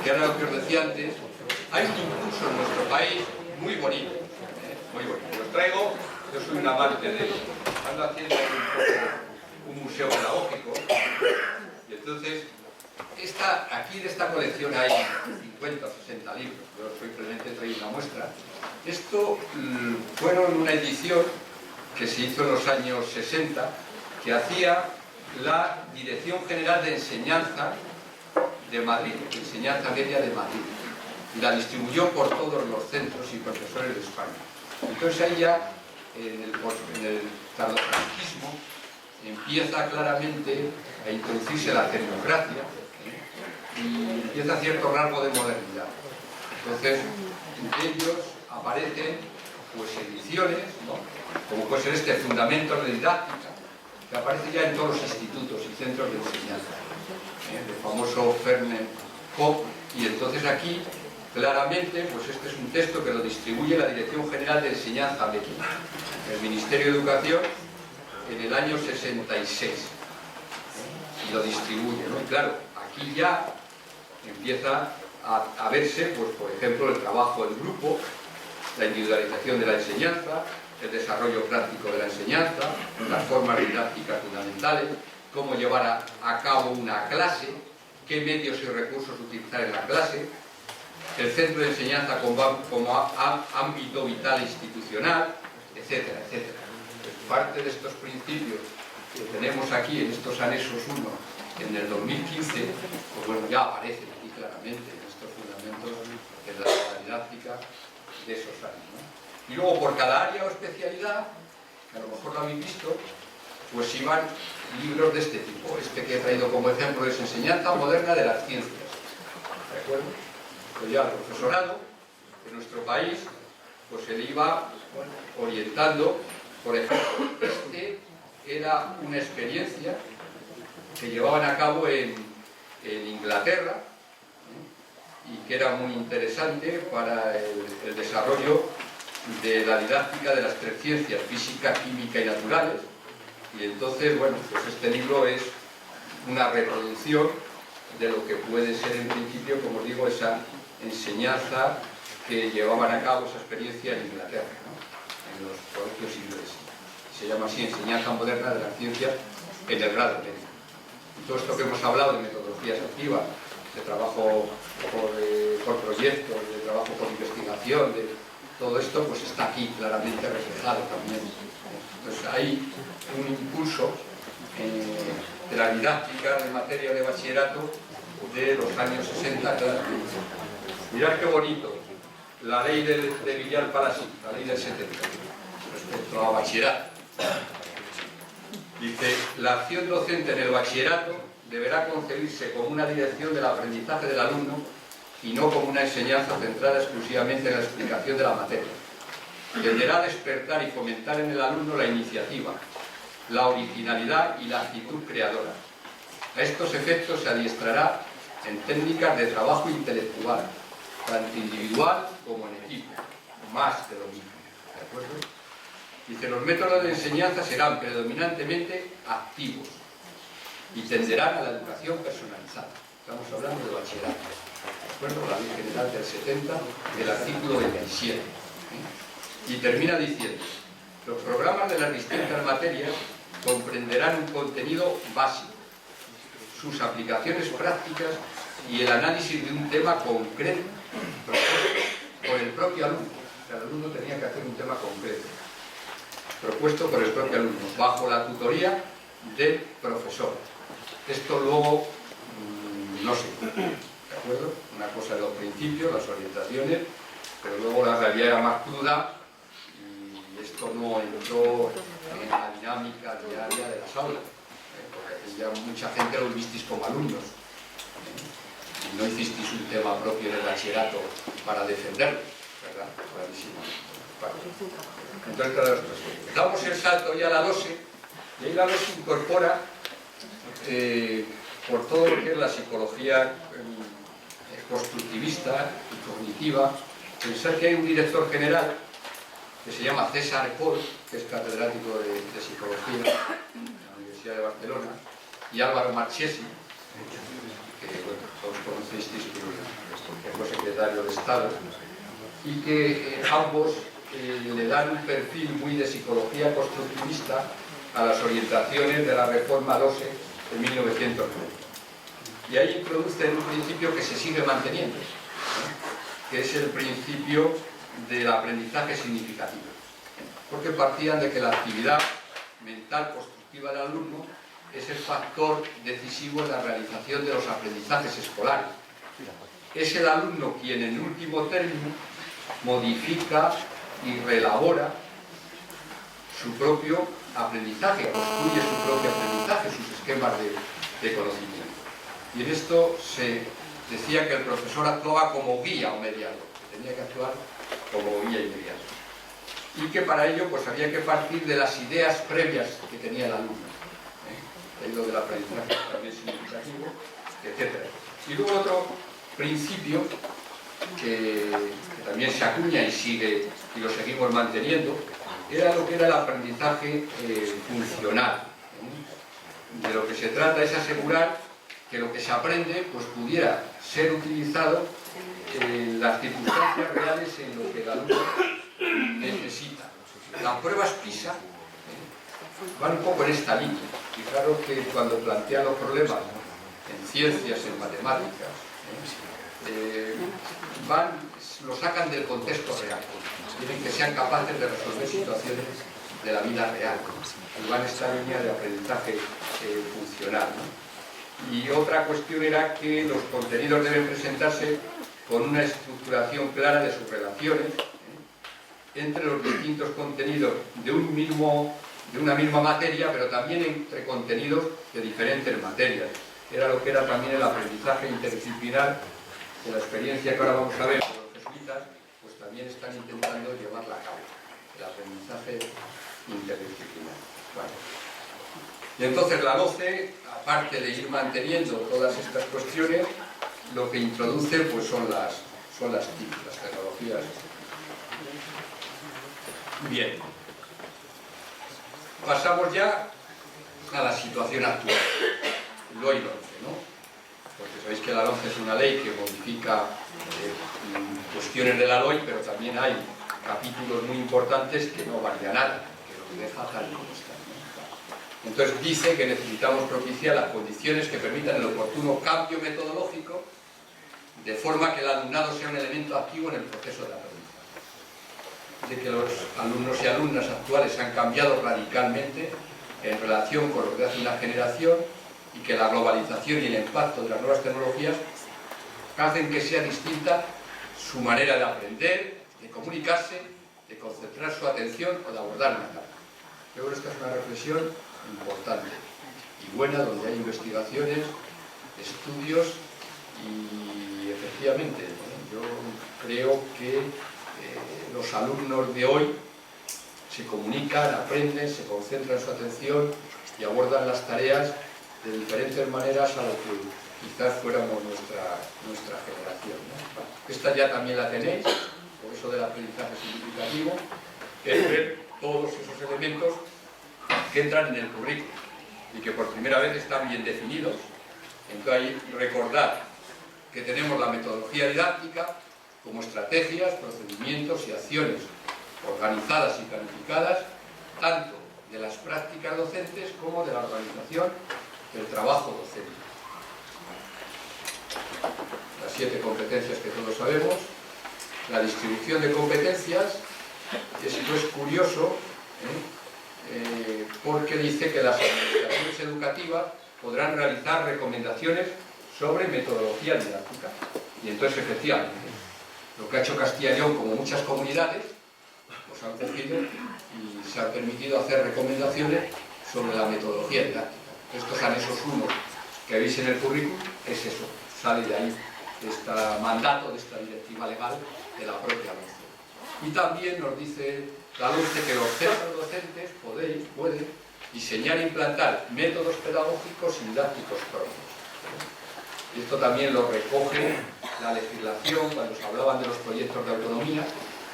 que era lo que os decía antes, hay un impulso en nuestro país muy bonito, muy bonito. Os traigo, yo soy un amante de, ando haciendo un museo pedagógico, y entonces, aquí de esta colección hay 50 o 60 libros, yo simplemente traigo una muestra. Esto fueron una edición que se hizo en los años 60, que hacía la Dirección General de Enseñanza de Madrid, Enseñanza Media de Madrid, y la distribuyó por todos los centros y profesores de España. Entonces ahí ya, en el tardofranquismo, empieza claramente a introducirse la tecnocracia, y empieza cierto rasgo de modernidad. Entonces, entre ellos aparecen pues ediciones, ¿no?, como puede ser este Fundamentos de Didáctica, que aparece ya en todos los institutos y centros de enseñanza, el famoso Fernen Kopp. Y entonces aquí, claramente, pues este es un texto que lo distribuye la Dirección General de Enseñanza de el Ministerio de Educación en el año 66, y lo distribuye, ¿no? Y claro, aquí ya empieza a verse, pues por ejemplo, el trabajo en grupo, la individualización de la enseñanza, el desarrollo práctico de la enseñanza, las formas didácticas fundamentales, cómo llevar a cabo una clase, qué medios y recursos utilizar en la clase, el centro de enseñanza como ámbito vital institucional, etcétera, etcétera. Pues parte de estos principios que tenemos aquí en estos anexos 1 en el 2015, pues bueno, ya aparecen aquí claramente en estos fundamentos de la didáctica de esos años, ¿no? Y luego por cada área o especialidad, que a lo mejor lo habéis visto, pues iban libros de este tipo. Este que he traído como ejemplo es Enseñanza Moderna de las Ciencias, ¿de acuerdo? Pues ya el profesorado de nuestro país pues se le iba orientando. Por ejemplo, este era una experiencia que llevaban a cabo en Inglaterra, y que era muy interesante para el desarrollo de la didáctica de las tres ciencias, física, química y naturales. Y entonces, bueno, pues este libro es una reproducción de lo que puede ser en principio, como os digo, esa enseñanza que llevaban a cabo, esa experiencia en Inglaterra, ¿no?, en los colegios ingleses. Se llama así Enseñanza Moderna de las Ciencias en el grado medio. Y todo esto que hemos hablado de metodologías activas, de trabajo por proyectos, de trabajo por investigación, de todo esto, pues está aquí claramente reflejado también. Entonces hay un impulso de la didáctica de materia de bachillerato de los años 60 claramente. Mirad qué bonito, la ley de Villar-Palasí, la ley del 70, respecto a bachillerato. Dice, la acción docente en el bachillerato deberá concebirse como una dirección del aprendizaje del alumno y no como una enseñanza centrada exclusivamente en la explicación de la materia. Tenderá a despertar y fomentar en el alumno la iniciativa, la originalidad y la actitud creadora. A estos efectos se adiestrará en técnicas de trabajo intelectual, tanto individual como en equipo, más de lo mismo. ¿De acuerdo? Dice, los métodos de enseñanza serán predominantemente activos y tenderán a la educación personalizada. Estamos hablando de bachillerato, ¿de acuerdo? La Ley General del 70, del artículo 27. Y termina diciendo, los programas de las distintas materias comprenderán un contenido básico, sus aplicaciones prácticas y el análisis de un tema concreto por el propio alumno. O sea, el alumno tenía que hacer un tema concreto, propuesto por el propio alumno, bajo la tutoría del profesor. Esto luego no se cumple, ¿de acuerdo? Una cosa de los principios, las orientaciones, pero luego la realidad era más cruda y esto no entró en la dinámica diaria de las aulas, porque ya mucha gente lo visteis como alumnos, y no hicisteis un tema propio del bachillerato para defenderlo, ¿verdad? Clarísimo. Entonces, claro, damos el salto ya a la LOSE, y ahí la LOSE incorpora por todo lo que es la psicología constructivista y cognitiva, pensar que hay un director general que se llama César Pol, que es catedrático de psicología en la Universidad de Barcelona, y Álvaro Marchesi, que bueno, todos conocéis, que fue secretario de Estado, y que ambos le dan un perfil muy de psicología constructivista a las orientaciones de la reforma LOSE de 1990. Y ahí introducen un principio que se sigue manteniendo, ¿no?, que es el principio del aprendizaje significativo, porque partían de que la actividad mental constructiva del alumno es el factor decisivo en la realización de los aprendizajes escolares. Es el alumno quien, en último término, modifica y reelabora su propio aprendizaje, construye su propio aprendizaje, sus esquemas de conocimiento. Y en esto se decía que el profesor actuaba como guía o mediador, tenía que actuar como guía y mediador. Y que para ello pues había que partir de las ideas previas que tenía el alumno, lo del aprendizaje también significativo, etc. Y luego otro principio que también se acuña y sigue y lo seguimos manteniendo, era lo que era el aprendizaje funcional. De lo que se trata es asegurar que lo que se aprende pues pudiera ser utilizado en las circunstancias reales en lo que el alumno necesita. Las pruebas PISA van un poco en esta línea. Fijaros que cuando plantean los problemas en ciencias, en matemáticas, lo sacan del contexto real. Quieren que sean capaces de resolver situaciones de la vida real. Y van en esta línea de aprendizaje funcional, ¿no? Y otra cuestión era que los contenidos deben presentarse con una estructuración clara de sus relaciones entre los distintos contenidos de una misma materia, pero también entre contenidos de diferentes materias. Era lo que era también el aprendizaje interdisciplinar, que la experiencia que ahora vamos a ver con los jesuitas, pues también están intentando llevarla a cabo, el aprendizaje interdisciplinar. Bueno. Y entonces la LOCE, aparte de ir manteniendo todas estas cuestiones, lo que introduce pues son las TIC, las tecnologías. Bien. Pasamos ya a la situación actual, LOI 11, ¿no? Porque sabéis que la LOMCE es una ley que modifica cuestiones de la LOI, pero también hay capítulos muy importantes que no varían nada, que lo deja tal y como está, ¿no? Entonces dice que necesitamos propiciar las condiciones que permitan el oportuno cambio metodológico, de forma que el alumnado sea un elemento activo en el proceso de aprendizaje. De que los alumnos y alumnas actuales han cambiado radicalmente en relación con lo que hace una generación, y que la globalización y el impacto de las nuevas tecnologías hacen que sea distinta su manera de aprender, de comunicarse, de concentrar su atención o de abordar una tarea. Yo creo que esta es una reflexión importante y buena, donde hay investigaciones, estudios y efectivamente yo creo que los alumnos de hoy se comunican, aprenden, se concentran su atención y abordan las tareas de diferentes maneras a lo que quizás fuéramos nuestra generación, ¿no? Esta ya también la tenéis, por eso del aprendizaje significativo, que es ver todos esos elementos que entran en el currículum y que por primera vez están bien definidos. Entonces ahí recordar que tenemos la metodología didáctica como estrategias, procedimientos y acciones organizadas y planificadas, tanto de las prácticas docentes como de la organización del trabajo docente. Las 7 competencias que todos sabemos, la distribución de competencias. Esto es curioso, porque dice que las administraciones educativas podrán realizar recomendaciones sobre metodología didáctica. Y entonces, efectivamente, lo que ha hecho Castilla y León, como muchas comunidades, pues han cogido y se han permitido hacer recomendaciones sobre la metodología didáctica. Estos anexos 1 que veis en el currículum, es eso, sale de ahí, de este mandato, de esta directiva legal de la propia LOMCE. Y también nos dice la LOMCE que los centros docentes pueden diseñar e implantar métodos pedagógicos y didácticos propios. Y esto también lo recoge la legislación cuando se hablaban de los proyectos de autonomía,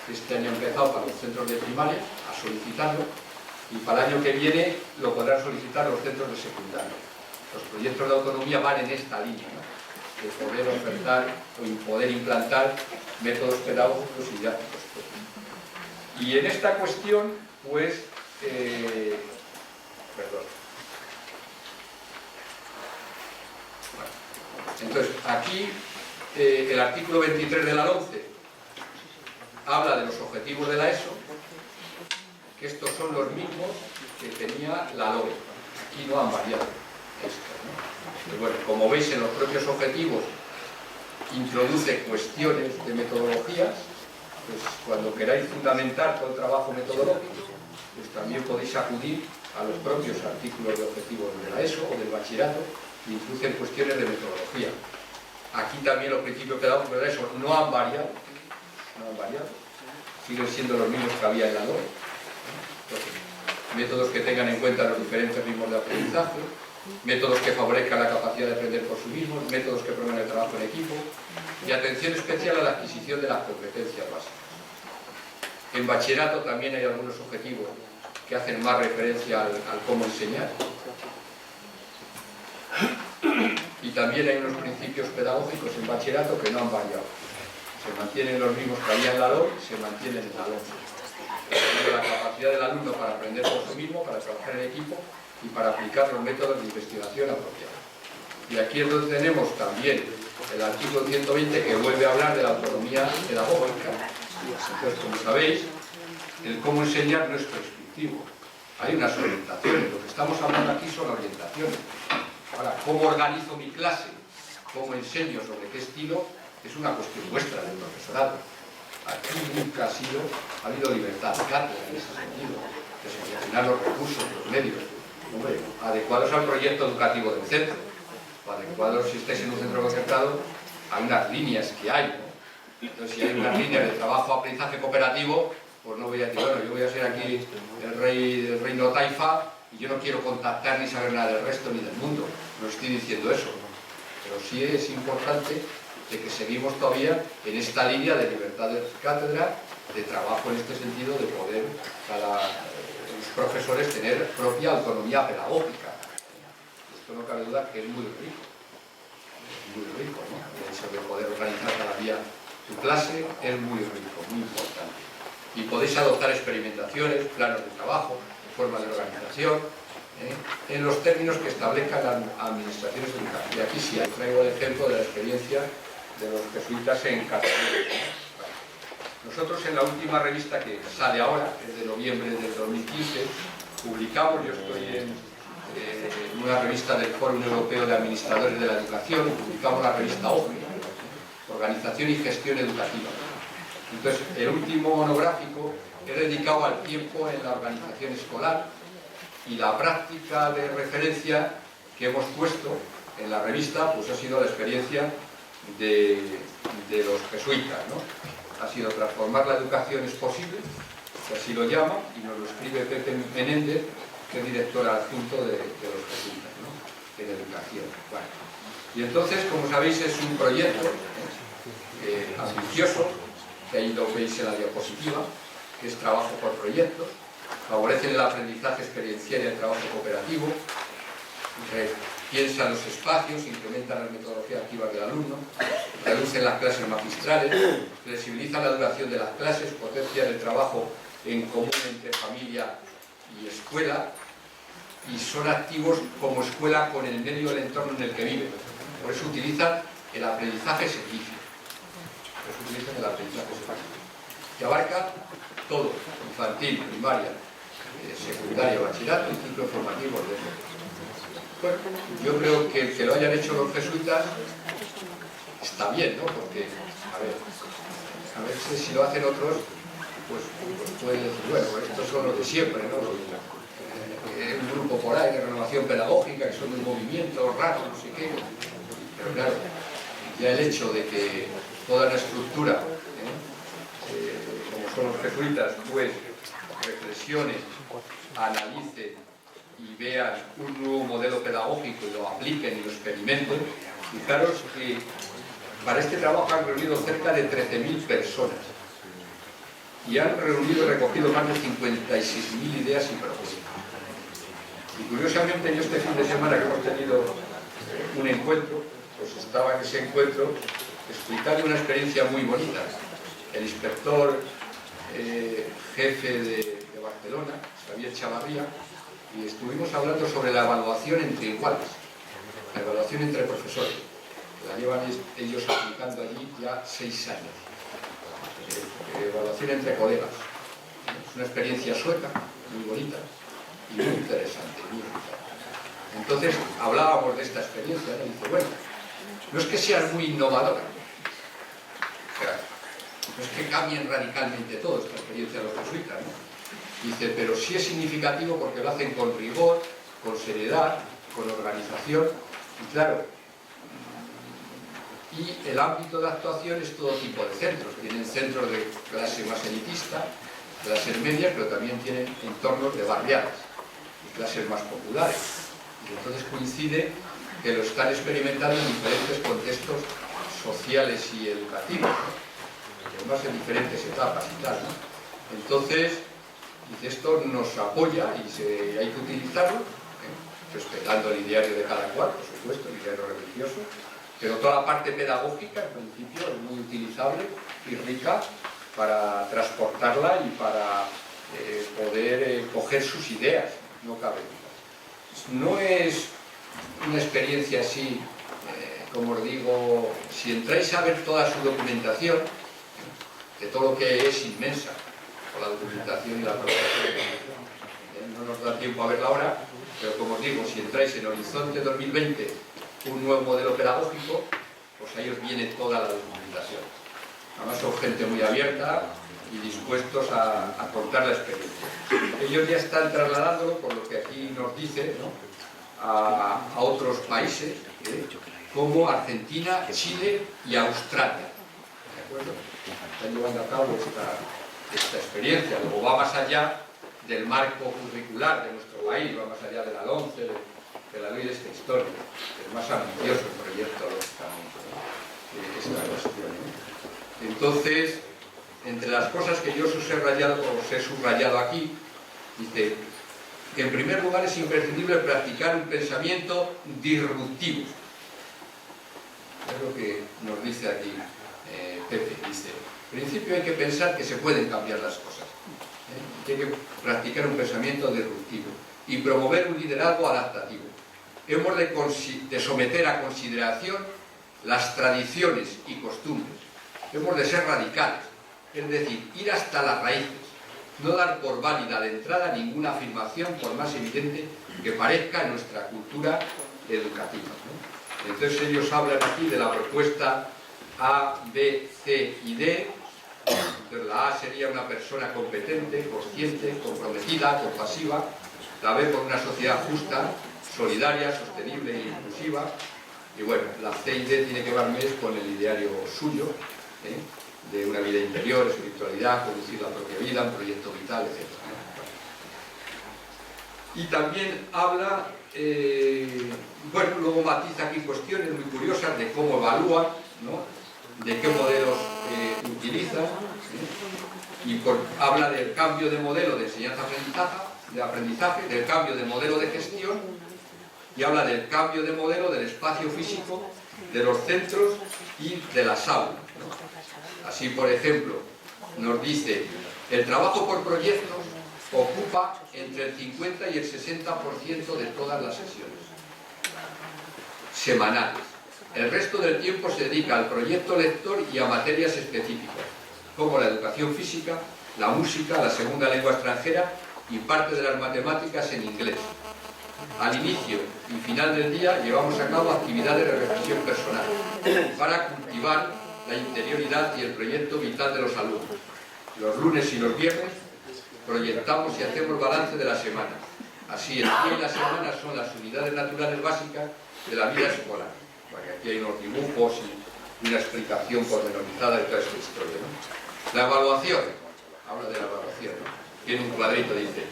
que este año ha empezado para los centros de primaria a solicitarlo, y para el año que viene lo podrán solicitar los centros de secundaria. Los proyectos de autonomía van en esta línea, ¿no? de poder ofertar o poder implantar métodos pedagógicos y didácticos. Y en esta cuestión, pues, entonces, aquí el artículo 23 de la LOMCE habla de los objetivos de la ESO, que estos son los mismos que tenía la LOE. Aquí no han variado estos, ¿no? Y bueno, como veis en los propios objetivos introduce cuestiones de metodologías, pues cuando queráis fundamentar todo el trabajo metodológico, pues también podéis acudir a los propios artículos de objetivos de la ESO o del bachillerato y introducen cuestiones de metodología. Aquí también los principios pedagógicos de la ESO no han variado, siguen siendo los mismos que había en la LOE. Entonces, métodos que tengan en cuenta los diferentes ritmos de aprendizaje, métodos que favorezcan la capacidad de aprender por sí mismos, métodos que promuevan el trabajo en equipo y atención especial a la adquisición de las competencias básicas. En bachillerato también hay algunos objetivos que hacen más referencia al cómo enseñar. Y también hay unos principios pedagógicos en bachillerato que no han variado. Se mantienen los mismos que había en la LOE, se mantienen en la LOMCE. La capacidad del alumno para aprender por sí mismo, para trabajar en equipo y para aplicar los métodos de investigación apropiados. Y aquí es donde tenemos también el artículo 120 que vuelve a hablar de la autonomía pedagógica. Entonces, como sabéis, el cómo enseñar no es prescriptivo. Hay unas orientaciones. Lo que estamos hablando aquí son orientaciones. Ahora, cómo organizo mi clase, cómo enseño, sobre qué estilo, es una cuestión vuestra del profesorado. Aquí nunca ha habido libertad de cátedra en ese sentido, de seleccionar los recursos, los medios, hombre, adecuados al proyecto educativo del centro, o adecuados si estáis en un centro concertado, hay unas líneas que hay, ¿no? Entonces, si hay unas líneas de trabajo-aprendizaje cooperativo, pues no voy a decir, bueno, yo voy a ser aquí el rey del reino Taifa y yo no quiero contactar ni saber nada del resto ni del mundo. No estoy diciendo eso, pero sí es importante de que seguimos todavía en esta línea de libertad de cátedra, de trabajo en este sentido, de poder los profesores tener propia autonomía pedagógica. Esto no cabe duda que es muy rico, ¿no? El hecho de poder organizar cada día tu clase es muy rico, muy importante. Y podéis adoptar experimentaciones, planos de trabajo, formas de organización, en los términos que establezcan las administraciones educativas. Y aquí sí traigo el ejemplo de la experiencia de los jesuitas en Cataluña. Nosotros en la última revista que sale ahora, es de noviembre del 2015, publicamos, yo estoy en una revista del Fórum Europeo de Administradores de la Educación, publicamos la revista OGE, Organización y Gestión Educativa. Entonces, el último monográfico es dedicado al tiempo en la organización escolar y la práctica de referencia que hemos puesto en la revista pues ha sido la experiencia de los jesuitas, ¿no? Ha sido transformar la educación es posible, que así lo llama, y nos lo escribe Pepe Menéndez, que es director adjunto de los jesuitas, ¿no? En educación. Bueno. Y entonces, como sabéis, es un proyecto ambicioso, que ahí lo veis en la diapositiva, que es trabajo por proyectos, favorecen el aprendizaje experiencial y el trabajo cooperativo, piensan los espacios, incrementan las metodologías activas del alumno, reducen las clases magistrales, flexibilizan la duración de las clases, potencian el trabajo en común entre familia y escuela, y son activos como escuela con el medio del entorno en el que viven. Por eso utilizan el aprendizaje servicio. Que abarca todo, infantil, primaria, secundaria, bachillerato y ciclos formativos de eso. Bueno, yo creo que el que lo hayan hecho los jesuitas está bien, ¿no? Porque, a ver si lo hacen otros, pues pueden decir, bueno, estos son los de siempre, ¿no? Un grupo por ahí de renovación pedagógica, que son un movimiento raro, no sé qué. Pero claro, ya el hecho de que toda la estructura, como son los jesuitas, pues reflexionen, analicen y vean un nuevo modelo pedagógico y lo apliquen y lo experimenten. Fijaros que para este trabajo han reunido cerca de 13.000 personas y han reunido y recogido más de 56.000 ideas y propuestas. Y curiosamente yo este fin de semana que hemos tenido un encuentro, pues estaba en ese encuentro explicando una experiencia muy bonita. El inspector jefe de Barcelona, Xavier Chavarría, y estuvimos hablando sobre la evaluación entre iguales, la evaluación entre profesores. La llevan ellos aplicando allí ya 6 años. Evaluación entre colegas. Es una experiencia sueca, muy bonita y muy interesante. Entonces hablábamos de esta experiencia y dice, bueno, no es que sean muy innovadoras, o sea, no es que cambien radicalmente todo esta experiencia de los jesuitas, ¿no? Dice, pero sí es significativo porque lo hacen con rigor, con seriedad, con organización, y claro, y el ámbito de actuación es todo tipo de centros. Tienen centros de clase más elitista, clases medias, pero también tienen entornos de barriadas y clases más populares. Y entonces coincide que lo están experimentando en diferentes contextos sociales y educativos, ¿no? Además en diferentes etapas y tal, ¿no? Entonces, dice, esto nos apoya y hay que utilizarlo, respetando el ideario de cada cual, por supuesto, el ideario religioso, pero toda la parte pedagógica, en principio, es muy utilizable y rica para transportarla y para poder coger sus ideas, no cabe duda. No es una experiencia así, como os digo, si entráis a ver toda su documentación, de todo lo que es inmensa, por la documentación y la programación, no nos da tiempo a verla ahora, pero como os digo, si entráis en Horizonte 2020, un nuevo modelo pedagógico, pues ahí os viene toda la documentación. Además son gente muy abierta y dispuestos a contar la experiencia. Ellos ya están trasladándolo, por lo que aquí nos dice, ¿no?, a otros países, como Argentina, Chile y Australia. ¿De acuerdo? Están llevando a cabo esta experiencia. Luego va más allá del marco curricular de nuestro país, va más allá de la LOMCE, de la ley de esta historia. Es más ambicioso el proyecto, lógicamente, ¿no?, esta cuestión, ¿no? Entonces, entre las cosas que yo os he subrayado aquí, dice que en primer lugar es imprescindible practicar un pensamiento disruptivo. Es lo que nos dice aquí Pepe. Dice, en principio hay que pensar que se pueden cambiar las cosas. Hay que practicar un pensamiento disruptivo y promover un liderazgo adaptativo. Hemos de someter a consideración las tradiciones y costumbres. Hemos de ser radicales, es decir, ir hasta las raíces, no dar por válida de entrada ninguna afirmación, por más evidente que parezca en nuestra cultura educativa, ¿no? Entonces ellos hablan aquí de la propuesta A, B, C y D. Entonces la A sería una persona competente, consciente, comprometida, compasiva. La B por una sociedad justa, solidaria, sostenible e inclusiva. Y bueno, la C y D tiene que ver más con el ideario suyo, de una vida interior, espiritualidad, conducir la propia vida, un proyecto vital, etc. Y también habla, bueno, luego matiza aquí cuestiones muy curiosas de cómo evalúa, ¿no?, de qué modelos utiliza, y habla del cambio de modelo de enseñanza-aprendizaje, del cambio de modelo de gestión, y habla del cambio de modelo del espacio físico, de los centros y de las aulas, ¿no? Así, por ejemplo, nos dice, el trabajo por proyectos ocupa entre el 50 y el 60% de todas las sesiones semanales. El resto del tiempo se dedica al proyecto lector y a materias específicas, como la educación física, la música, la segunda lengua extranjera y parte de las matemáticas en inglés. Al inicio y final del día llevamos a cabo actividades de reflexión personal para cultivar la interioridad y el proyecto vital de los alumnos. Los lunes y los viernes proyectamos y hacemos balance de la semana. Así, el día y la semana son las unidades naturales básicas de la vida escolar. Porque aquí hay unos dibujos y una explicación pormenorizada de toda esta historia, ¿no? La evaluación, habla de la evaluación, ¿no? Tiene un cuadrito, dice,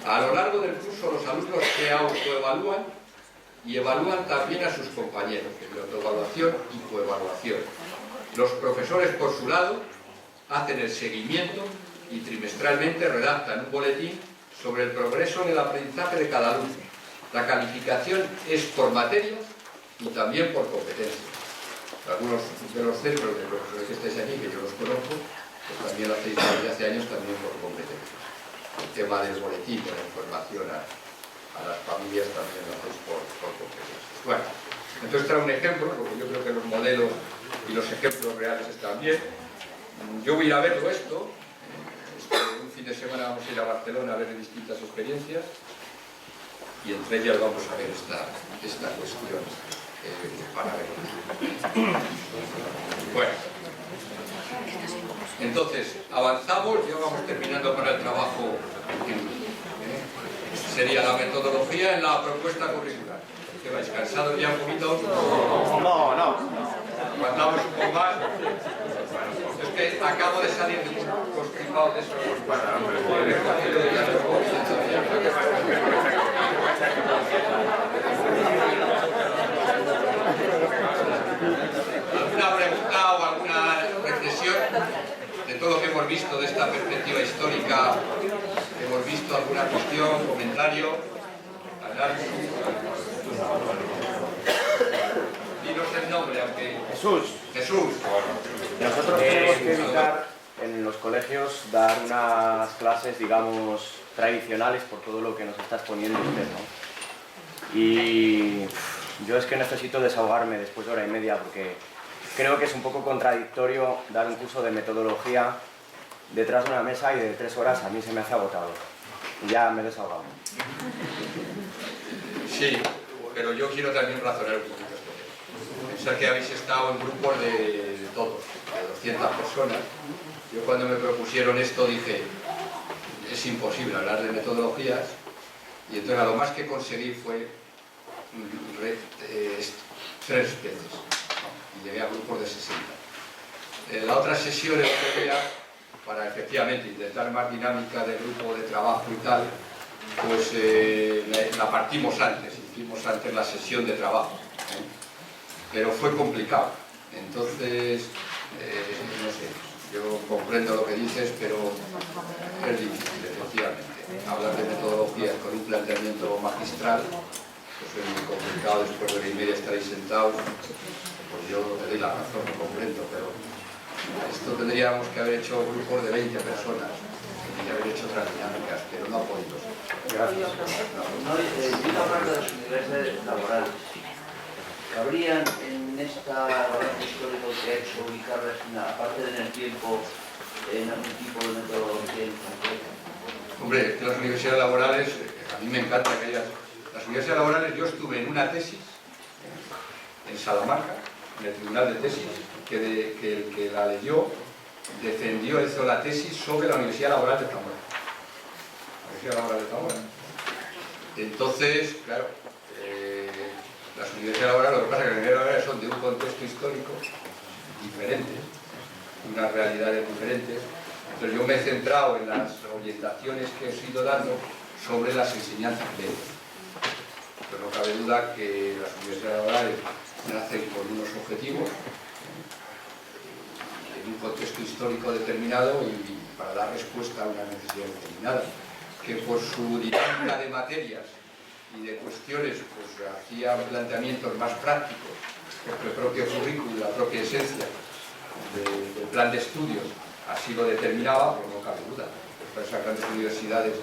a lo largo del curso los alumnos se autoevalúan y evalúan también a sus compañeros, de autoevaluación y coevaluación. Los profesores, por su lado, hacen el seguimiento y trimestralmente redactan un boletín sobre el progreso en el aprendizaje de cada alumno. La calificación es por materias y también por competencia. Algunos de los centros de profesores que estáis aquí, que yo los conozco, pues también lo hacéis desde hace años también por competencia. El tema del boletín, de la información a las familias también lo hacéis por competencia. Bueno, entonces trae un ejemplo, porque yo creo que los modelos y los ejemplos reales están bien. Yo voy a ir a verlo esto. Un fin de semana vamos a ir a Barcelona a ver distintas experiencias y entre ellas vamos a ver esta cuestión para ver. Bueno, entonces avanzamos, ya vamos terminando con el trabajo. Sería la metodología en la propuesta curricular. ¿Qué vais, cansados ya un poquito? No. Aguantamos un poco más. Es que acabo de salir de un constipado de esos. ¿Alguna pregunta o alguna reflexión de todo lo que hemos visto de esta perspectiva histórica? ¿Hemos visto alguna cuestión, comentario, análisis? Dinos el nombre, aunque... Jesús. Nosotros tenemos que evitar en los colegios dar unas clases, digamos, tradicionales por todo lo que nos está exponiendo usted, ¿no? Y yo es que necesito desahogarme después de hora y media porque creo que es un poco contradictorio dar un curso de metodología detrás de una mesa y de 3 horas a mí se me hace agotado. Y ya me he desahogado. Sí, pero yo quiero también razonar un poquito esto. Pensar que habéis estado en grupos de todos, de 200 personas. Yo cuando me propusieron esto dije, es imposible hablar de metodologías, y entonces a lo más que conseguí fue 3 veces, ¿no? Y llegué a grupos de 60. En la otra sesión europea, para efectivamente intentar más dinámica de grupo de trabajo y tal, pues la partimos antes, hicimos antes la sesión de trabajo, ¿eh? Pero fue complicado. Entonces, no sé, yo comprendo lo que dices, pero es difícil, efectivamente. Hablar de metodologías con un planteamiento magistral, pues es muy complicado. Después de hora y media estaréis sentados, pues yo te doy la razón, lo comprendo, pero esto tendríamos que haber hecho grupos de 20 personas y haber hecho otras dinámicas, pero no ha podido ser. Gracias. Yo hablar de las universidades laborales. ¿Cabrían en esta balance histórico que ha hecho ubicarlas, aparte en el tiempo, en algún tipo de metodología en concreto? Hombre, las universidades laborales, a mí me encanta que haya... Las universidades laborales, yo estuve en una tesis en Salamanca, en el tribunal de tesis, que el que la leyó defendió, hizo la tesis sobre la Universidad Laboral de Zamora. La Universidad Laboral de Zamora. Entonces, claro, las universidades laborales, lo que pasa es que las universidades laborales son de un contexto histórico diferente, unas realidades diferentes. Entonces yo me he centrado en las orientaciones que os he ido dando sobre las enseñanzas medias. Pero no cabe duda que las universidades laborales nacen con unos objetivos en un contexto histórico determinado y para dar respuesta a una necesidad determinada, que por su dinámica de materias y de cuestiones pues hacía planteamientos más prácticos, porque el propio currículum, la propia esencia del plan de estudios así lo determinaba, pues no cabe duda. Esas grandes universidades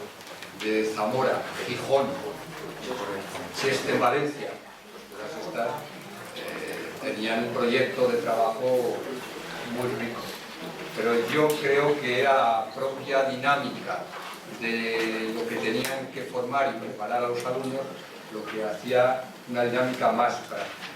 de Zamora, Gijón, Cheste en Valencia, pues todas estas tenían un proyecto de trabajo muy rico. Pero yo creo que era la propia dinámica de lo que tenían que formar y preparar a los alumnos lo que hacía una dinámica más práctica.